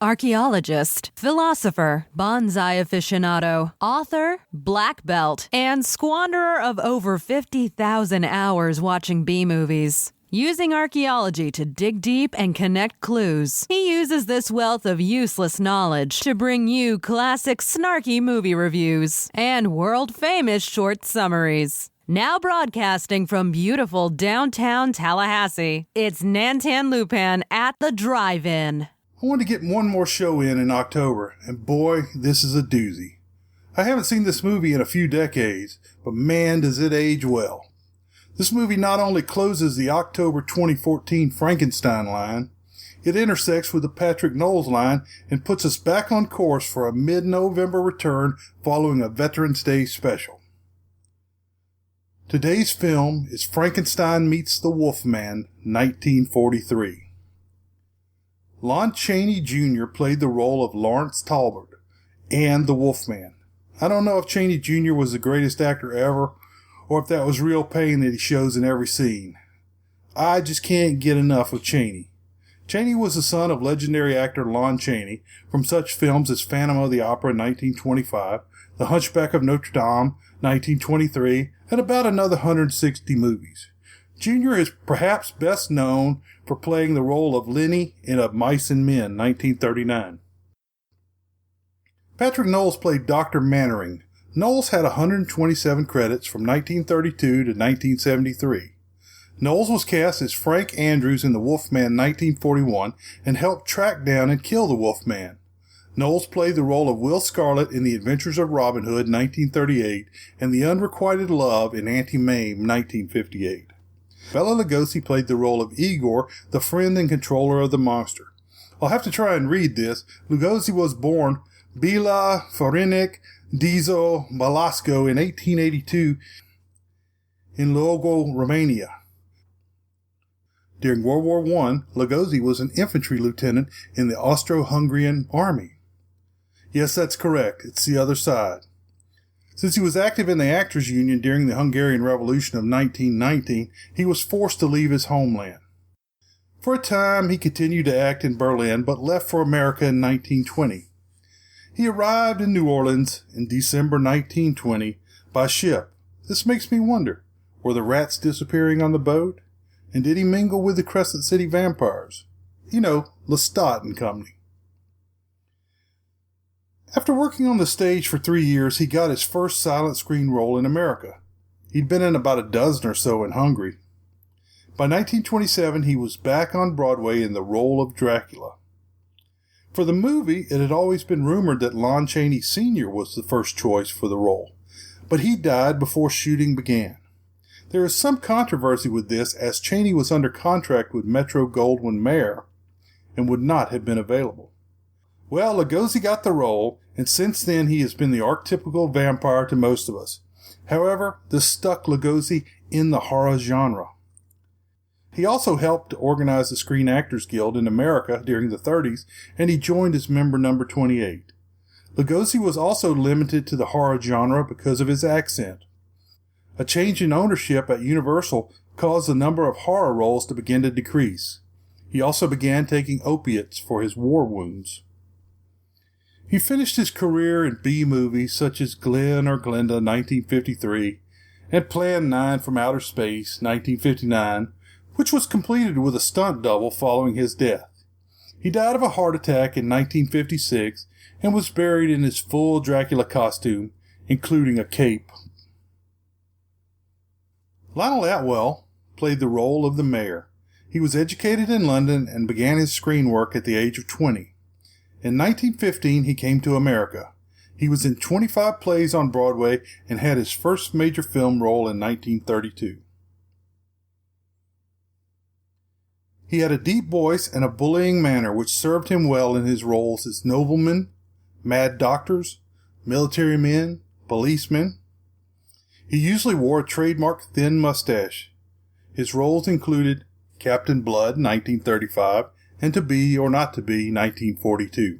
archaeologist, philosopher, bonsai aficionado, author, black belt, and squanderer of over 50,000 hours watching B-movies. Using archaeology to dig deep and connect clues, he uses this wealth of useless knowledge to bring you classic snarky movie reviews and world-famous short summaries. Now broadcasting from beautiful downtown Tallahassee, it's Nantan Lupan at the Drive-In. I wanted to get one more show in October, and boy, this is a doozy. I haven't seen this movie in a few decades, but man, does it age well. This movie not only closes the October 2014 Frankenstein line, it intersects with the Patrick Knowles line and puts us back on course for a mid-November return following a Veterans Day special. Today's film is Frankenstein Meets the Wolfman, 1943. Lon Chaney Jr. played the role of Lawrence Talbot and the Wolfman. I don't know if Chaney Jr. was the greatest actor ever, or if that was real pain that he shows in every scene. I just can't get enough of Chaney. Chaney was the son of legendary actor Lon Chaney from such films as Phantom of the Opera in 1925, The Hunchback of Notre Dame, 1923, and about another 160 movies. Jr. is perhaps best known for playing the role of Lenny in Of Mice and Men, 1939. Patrick Knowles played Dr. Mannering. Knowles had 127 credits from 1932 to 1973. Knowles was cast as Frank Andrews in The Wolfman 1941 and helped track down and kill the Wolfman. Knowles played the role of Will Scarlet in The Adventures of Robin Hood 1938 and The Unrequited Love in Auntie Mame 1958. Bela Lugosi played the role of Igor, the friend and controller of the monster. I'll have to try and read this. Lugosi was born Bela Fărinek Dizo Balasco in 1882 in Logo, Romania. During World War I, Lugosi was an infantry lieutenant in the Austro-Hungarian army. Yes, that's correct. It's the other side. Since he was active in the Actors Union during the Hungarian Revolution of 1919, he was forced to leave his homeland. For a time, he continued to act in Berlin, but left for America in 1920. He arrived in New Orleans in December 1920 by ship. This makes me wonder, were the rats disappearing on the boat? And did he mingle with the Crescent City vampires? You know, Lestat and company. After working on the stage for 3 years, he got his first silent screen role in America. He'd been in about a dozen or so in Hungary. By 1927, he was back on Broadway in the role of Dracula. For the movie, it had always been rumored that Lon Chaney Sr. was the first choice for the role, but he died before shooting began. There is some controversy with this, as Chaney was under contract with Metro-Goldwyn-Mayer and would not have been available. Well, Lugosi got the role, and since then he has been the archetypical vampire to most of us. However, this stuck Lugosi in the horror genre. He also helped to organize the Screen Actors Guild in America during the 30s, and he joined as member number 28. Lugosi was also limited to the horror genre because of his accent. A change in ownership at Universal caused the number of horror roles to begin to decrease. He also began taking opiates for his war wounds. He finished his career in B-movies such as Glenn or Glenda, 1953, and Plan 9 from Outer Space, 1959, which was completed with a stunt double following his death. He died of a heart attack in 1956 and was buried in his full Dracula costume, including a cape. Lionel Atwell played the role of the mayor. He was educated in London and began his screen work at the age of 20. In 1915, he came to America. He was in 25 plays on Broadway and had his first major film role in 1932. He had a deep voice and a bullying manner which served him well in his roles as noblemen, mad doctors, military men, policemen. He usually wore a trademark thin mustache. His roles included Captain Blood, 1935, and To Be or Not to Be, 1942.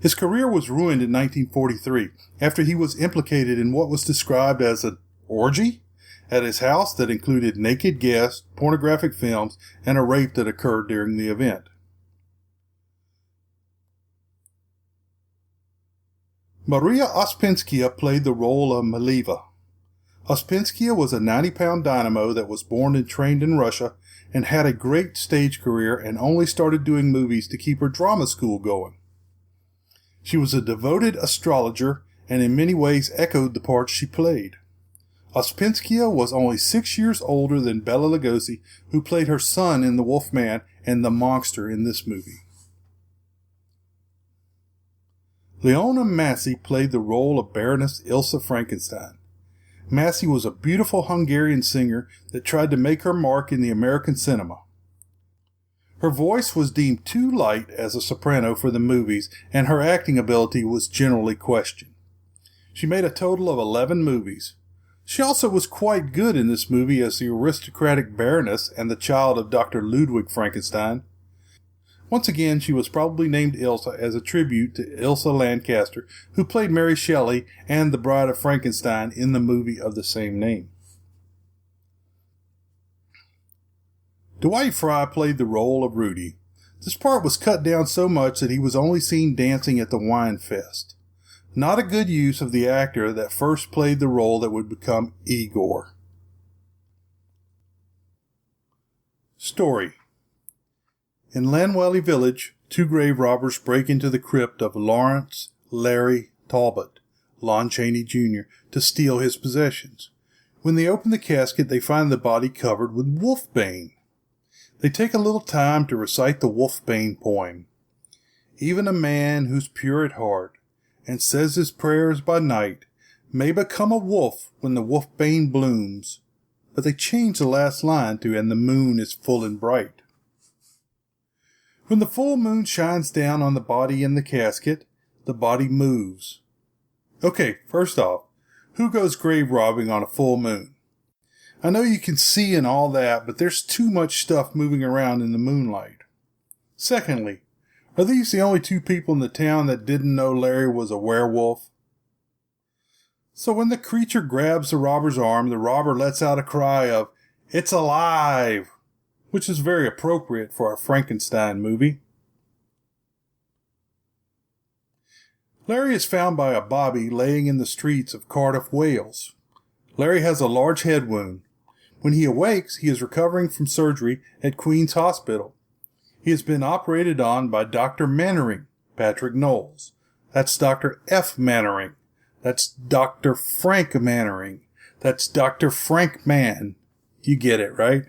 His career was ruined in 1943 after he was implicated in what was described as an orgy at his house that included naked guests, pornographic films, and a rape that occurred during the event. Maria Ospenskia played the role of Maliva. Ospenskia was a 90-pound dynamo that was born and trained in Russia and had a great stage career and only started doing movies to keep her drama school going. She was a devoted astrologer and in many ways echoed the parts she played. Ospenskia was only 6 years older than Bela Lugosi, who played her son in The Wolfman and the monster in this movie. Leona Massey played the role of Baroness Ilse Frankenstein. Massey was a beautiful Hungarian singer that tried to make her mark in the American cinema. Her voice was deemed too light as a soprano for the movies, and her acting ability was generally questioned. She made a total of 11 movies. She also was quite good in this movie as the aristocratic Baroness and the child of Dr. Ludwig Frankenstein. Once again, she was probably named Ilse as a tribute to Ilse Lancaster, who played Mary Shelley and the Bride of Frankenstein in the movie of the same name. Dwight Frye played the role of Rudy. This part was cut down so much that he was only seen dancing at the wine fest. Not a good use of the actor that first played the role that would become Igor. Story. In Llanwelly Village, 2 grave robbers break into the crypt of Lawrence Larry Talbot, Lon Chaney Jr., to steal his possessions. When they open the casket, they find the body covered with wolfbane. They take a little time to recite the wolfbane poem. Even a man who's pure at heart and says his prayers by night may become a wolf when the wolfbane blooms. But they change the last line to, and the moon is full and bright. When the full moon shines down on the body in the casket, the body moves. Okay, first off, who goes grave robbing on a full moon? I know you can see and all that, but there's too much stuff moving around in the moonlight. Secondly, are these the only 2 people in the town that didn't know Larry was a werewolf? So when the creature grabs the robber's arm, the robber lets out a cry of, "It's alive!" which is very appropriate for a Frankenstein movie. Larry is found by a bobby laying in the streets of Cardiff, Wales. Larry has a large head wound. When he awakes, he is recovering from surgery at Queen's Hospital. He has been operated on by Dr. Mannering, Patrick Knowles. That's Dr. F. Mannering. That's Dr. Frank Mannering. That's Dr. Frank Mann. You get it, right?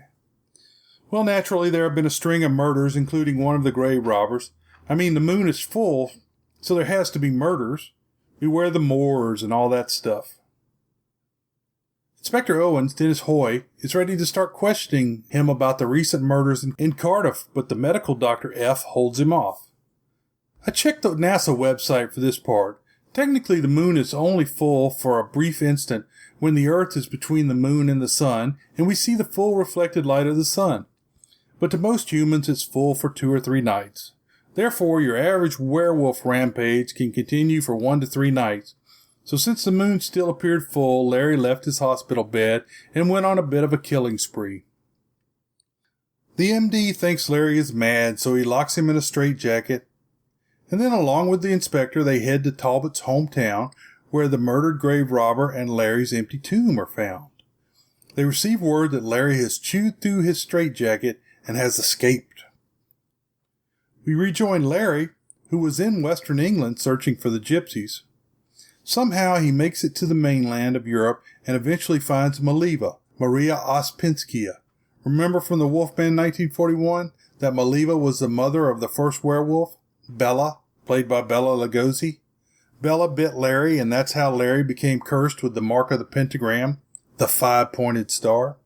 Well, naturally, there have been a string of murders, including one of the grave robbers. I mean, the moon is full, so there has to be murders. Beware the moors and all that stuff. Inspector Owens, Dennis Hoy, is ready to start questioning him about the recent murders in Cardiff, but the medical Dr. F holds him off. I checked the NASA website for this part. Technically, the moon is only full for a brief instant when the Earth is between the moon and the sun, and we see the full reflected light of the sun. But to most humans, it's full for 2 or 3 nights. Therefore, your average werewolf rampage can continue for 1 to 3 nights. So since the moon still appeared full, Larry left his hospital bed and went on a bit of a killing spree. The MD thinks Larry is mad, so he locks him in a straitjacket. And then along with the inspector, they head to Talbot's hometown, where the murdered grave robber and Larry's empty tomb are found. They receive word that Larry has chewed through his straitjacket and has escaped. We rejoin Larry, who was in Western England searching for the gypsies. Somehow he makes it to the mainland of Europe and eventually finds Maliva, Maria Ospenskia. Remember from the Wolfman 1941 that Maliva was the mother of the first werewolf, Bela, played by Bela Lugosi? Bela bit Larry, and that's how Larry became cursed with the mark of the pentagram, the 5-pointed star.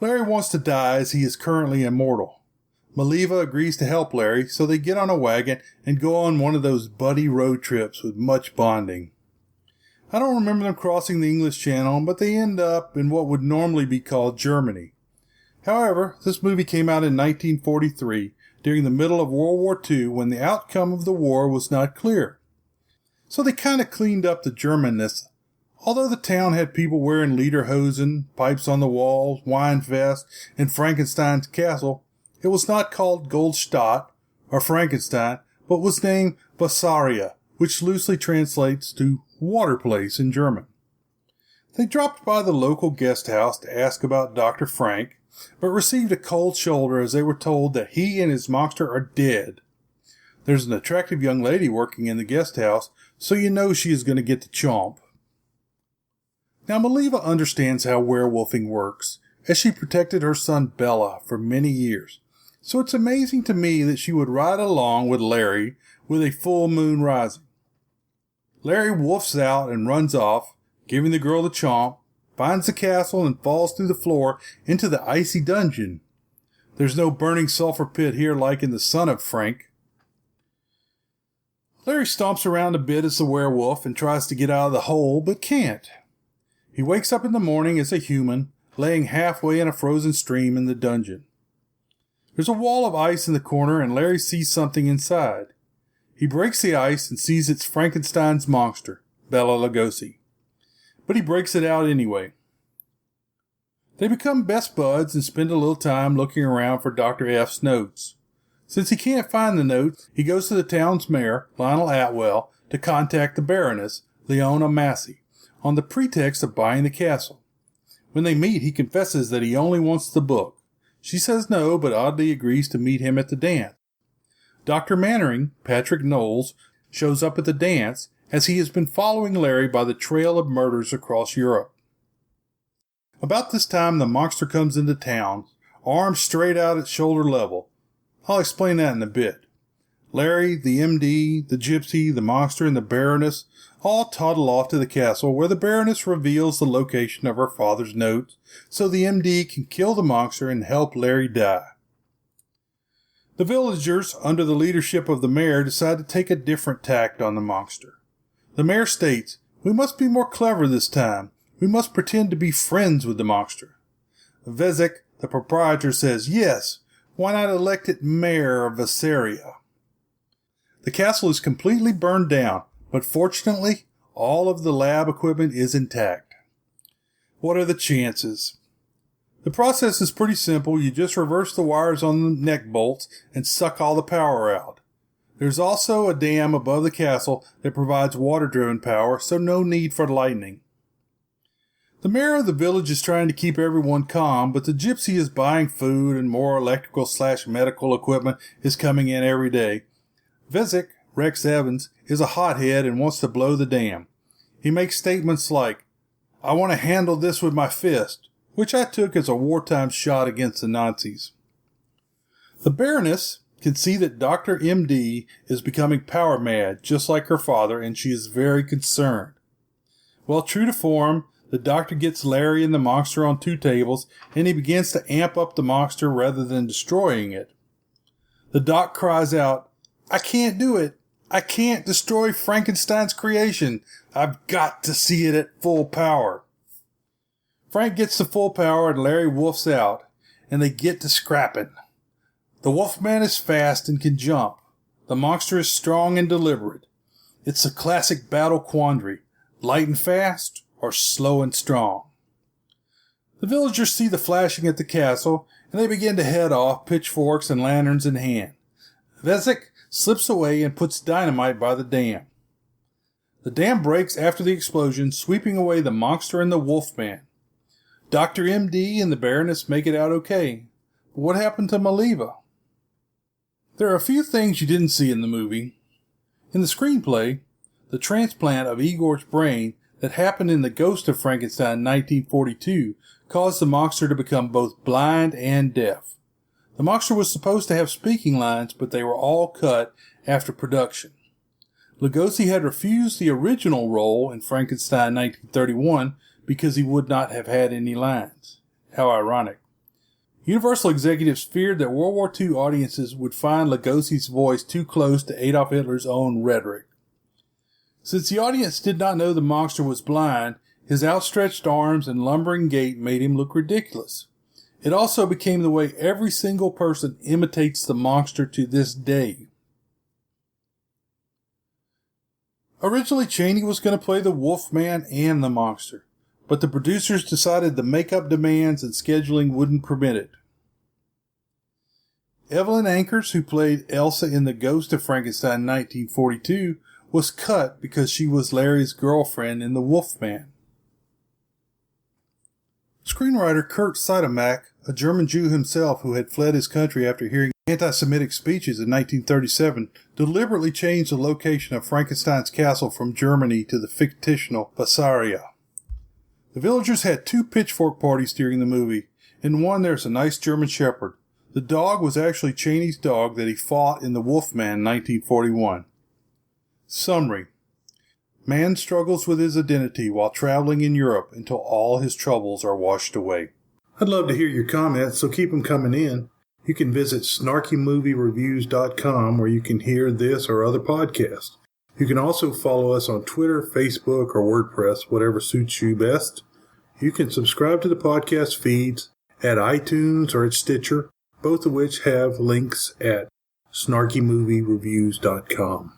Larry wants to die as he is currently immortal. Maliva agrees to help Larry, so they get on a wagon and go on one of those buddy road trips with much bonding. I don't remember them crossing the English Channel, but they end up in what would normally be called Germany. However, this movie came out in 1943, during the middle of World War II, when the outcome of the war was not clear. So they kind of cleaned up the Germanness. Although the town had people wearing lederhosen, pipes on the walls, wine fest, and Frankenstein's castle, it was not called Goldstadt or Frankenstein, but was named Bavaria, which loosely translates to water place in German. They dropped by the local guest house to ask about Dr. Frank, but received a cold shoulder as they were told that he and his monster are dead. There's an attractive young lady working in the guest house, so you know she is going to get the chomp. Now, Maliva understands how werewolfing works, as she protected her son Bela for many years. So it's amazing to me that she would ride along with Larry with a full moon rising. Larry wolfs out and runs off, giving the girl the chomp, finds the castle and falls through the floor into the icy dungeon. There's no burning sulfur pit here like in The Son of Frank. Larry stomps around a bit as the werewolf and tries to get out of the hole, but can't. He wakes up in the morning as a human, laying halfway in a frozen stream in the dungeon. There's a wall of ice in the corner, and Larry sees something inside. He breaks the ice and sees it's Frankenstein's monster, Bela Lugosi. But he breaks it out anyway. They become best buds and spend a little time looking around for Dr. F's notes. Since he can't find the notes, he goes to the town's mayor, Lionel Atwell, to contact the Baroness, Leona Massey, on the pretext of buying the castle. When they meet, he confesses that he only wants the book. She says no, but oddly agrees to meet him at the dance. Dr. Mannering, Patrick Knowles, shows up at the dance as he has been following Larry by the trail of murders across Europe. About this time, the monster comes into town, arms straight out at shoulder level. I'll explain that in a bit. Larry, the MD, the Gypsy, the monster, and the Baroness all toddle off to the castle, where the Baroness reveals the location of her father's notes so the MD can kill the monster and help Larry die. The villagers, under the leadership of the mayor, decide to take a different tact on the monster. The mayor states, "We must be more clever this time. We must pretend to be friends with the monster." Vezek, the proprietor, says, "Yes, why not elect it mayor of Vassaria?" The castle is completely burned down, but fortunately, all of the lab equipment is intact. What are the chances? The process is pretty simple. You just reverse the wires on the neck bolts and suck all the power out. There's also a dam above the castle that provides water-driven power, so no need for lightning. The mayor of the village is trying to keep everyone calm, but the Gypsy is buying food and more electrical/medical equipment is coming in every day. Vezek, Rex Evans, is a hothead and wants to blow the dam. He makes statements like, "I want to handle this with my fist," which I took as a wartime shot against the Nazis. The Baroness can see that Dr. MD is becoming power mad, just like her father, and she is very concerned. Well, true to form, the doctor gets Larry and the monster on two tables, and he begins to amp up the monster rather than destroying it. The doc cries out, "I can't do it. I can't destroy Frankenstein's creation. I've got to see it at full power." Frank gets to full power and Larry wolfs out, and they get to scrapping. The Wolfman is fast and can jump. The monster is strong and deliberate. It's a classic battle quandary, light and fast or slow and strong. The villagers see the flashing at the castle, and they begin to head off, pitchforks and lanterns in hand. Vezek slips away and puts dynamite by the dam. The dam breaks after the explosion, sweeping away the monster and the Wolfman. Dr. MD and the Baroness make it out okay. But what happened to Maliva? There are a few things you didn't see in the movie. In the screenplay, the transplant of Igor's brain that happened in The Ghost of Frankenstein in 1942 caused the monster to become both blind and deaf. The monster was supposed to have speaking lines, but they were all cut after production. Lugosi had refused the original role in Frankenstein 1931 because he would not have had any lines. How ironic. Universal executives feared that World War II audiences would find Lugosi's voice too close to Adolf Hitler's own rhetoric. Since the audience did not know the monster was blind, his outstretched arms and lumbering gait made him look ridiculous. It also became the way every single person imitates the monster to this day. Originally, Chaney was going to play the Wolfman and the monster, but the producers decided the makeup demands and scheduling wouldn't permit it. Evelyn Ankers, who played Elsa in The Ghost of Frankenstein in 1942, was cut because she was Larry's girlfriend in The Wolfman. Screenwriter Kurt Siodmak, a German Jew himself who had fled his country after hearing anti-Semitic speeches in 1937, deliberately changed the location of Frankenstein's castle from Germany to the fictional Bavaria. The villagers had 2 pitchfork parties during the movie. In one, there's a nice German shepherd. The dog was actually Chaney's dog that he fought in The Wolfman in 1941. Summary. Man struggles with his identity while traveling in Europe until all his troubles are washed away. I'd love to hear your comments, so keep them coming in. You can visit snarkymoviereviews.com where you can hear this or other podcasts. You can also follow us on Twitter, Facebook, or WordPress, whatever suits you best. You can subscribe to the podcast feeds at iTunes or at Stitcher, both of which have links at snarkymoviereviews.com.